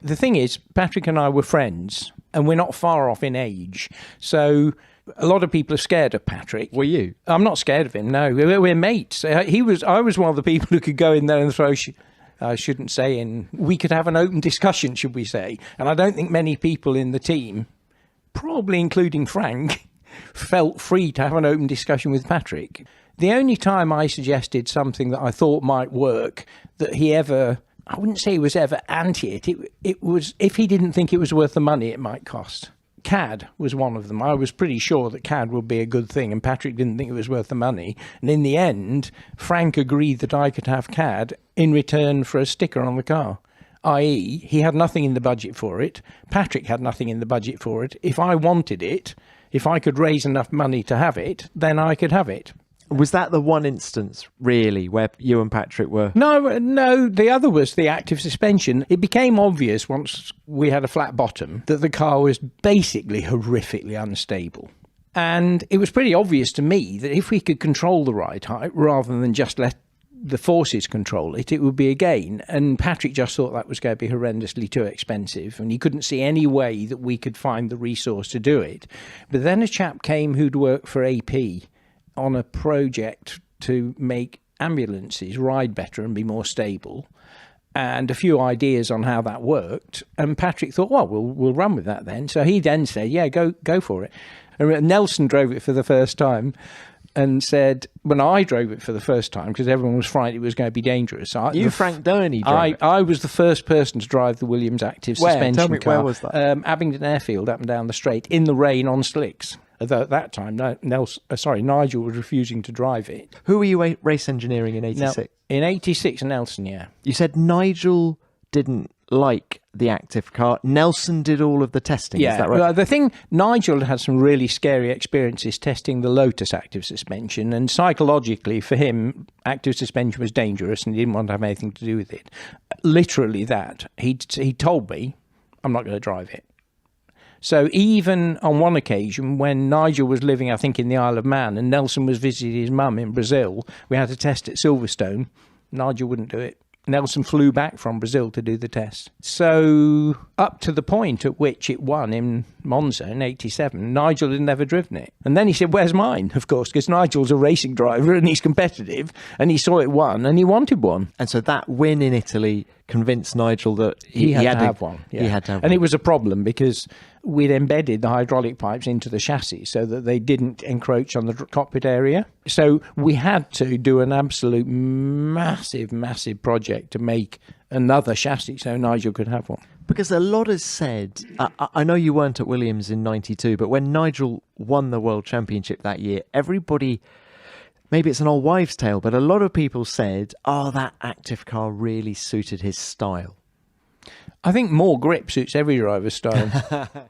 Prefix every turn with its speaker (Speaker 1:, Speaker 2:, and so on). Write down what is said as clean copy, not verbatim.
Speaker 1: The thing is, Patrick and I were friends, and we're not far off in age. So a lot of people are scared of Patrick.
Speaker 2: Were you?
Speaker 1: I'm not scared of him, no. We're mates. I was one of the people who could go in there and throw... I shouldn't say we could have an open discussion, should we say. And I don't think many people in the team, probably including Frank, felt free to have an open discussion with Patrick. The only time I suggested something that I thought might work, that he ever... I wouldn't say he was ever anti it. It was, if he didn't think it was worth the money it might cost. CAD was one of them. I was pretty sure that CAD would be a good thing, and Patrick didn't think it was worth the money. And in the end, Frank agreed that I could have CAD in return for a sticker on the car, i.e. he had nothing in the budget for it. Patrick had nothing in the budget for it. If I wanted it, if I could raise enough money to have it, then I could have it.
Speaker 2: Was that the one instance, really, where you and Patrick were...
Speaker 1: No, the other was the active suspension. It became obvious once we had a flat bottom that the car was basically horrifically unstable. And it was pretty obvious to me that if we could control the ride height rather than just let the forces control it, it would be a gain. And Patrick just thought that was going to be horrendously too expensive, and he couldn't see any way that we could find the resource to do it. But then a chap came who'd worked for AP on a project to make ambulances ride better and be more stable, and a few ideas on how that worked. And Patrick thought, well, we'll run with that then. So he then said, yeah, go for it. And Nelson drove it for the first time and said, when I drove it for the first time, because everyone was frightened it was going to be dangerous.
Speaker 2: Frank Dernie drove it?
Speaker 1: I was the first person to drive the Williams active suspension
Speaker 2: Tell me,
Speaker 1: car.
Speaker 2: where was that?
Speaker 1: Abingdon Airfield, up and down the straight, in the rain on slicks. Although at that time, Nigel was refusing to drive it.
Speaker 2: Who were you race engineering in 86?
Speaker 1: In 86, Nelson, yeah.
Speaker 2: You said Nigel didn't like the active car. Nelson did all of the testing,
Speaker 1: yeah.
Speaker 2: Is that right?
Speaker 1: Well, the thing, Nigel had some really scary experiences testing the Lotus active suspension, and psychologically for him, active suspension was dangerous and he didn't want to have anything to do with it. Literally that. He told me, I'm not going to drive it. So even on one occasion when Nigel was living, I think, in the Isle of Man, and Nelson was visiting his mum in Brazil, we had to test at Silverstone. Nigel wouldn't do it. Nelson flew back from Brazil to do the test. So up to the point at which it won in Monza in 87, Nigel had never driven it. And then he said, where's mine? Of course, because Nigel's a racing driver and he's competitive, and he saw it won and he wanted one.
Speaker 2: And so that win in Italy convinced Nigel that he had to have one. Yeah. He had to have one.
Speaker 1: And it was a problem because we'd embedded the hydraulic pipes into the chassis so that they didn't encroach on the cockpit area. So we had to do an absolute massive project to make another chassis so Nigel could have one.
Speaker 2: Because a lot has said, I know you weren't at Williams in 92, but when Nigel won the World Championship that year, everybody, maybe it's an old wives' tale, but a lot of people said, oh, that active car really suited his style.
Speaker 1: I think more grip suits every driver's style.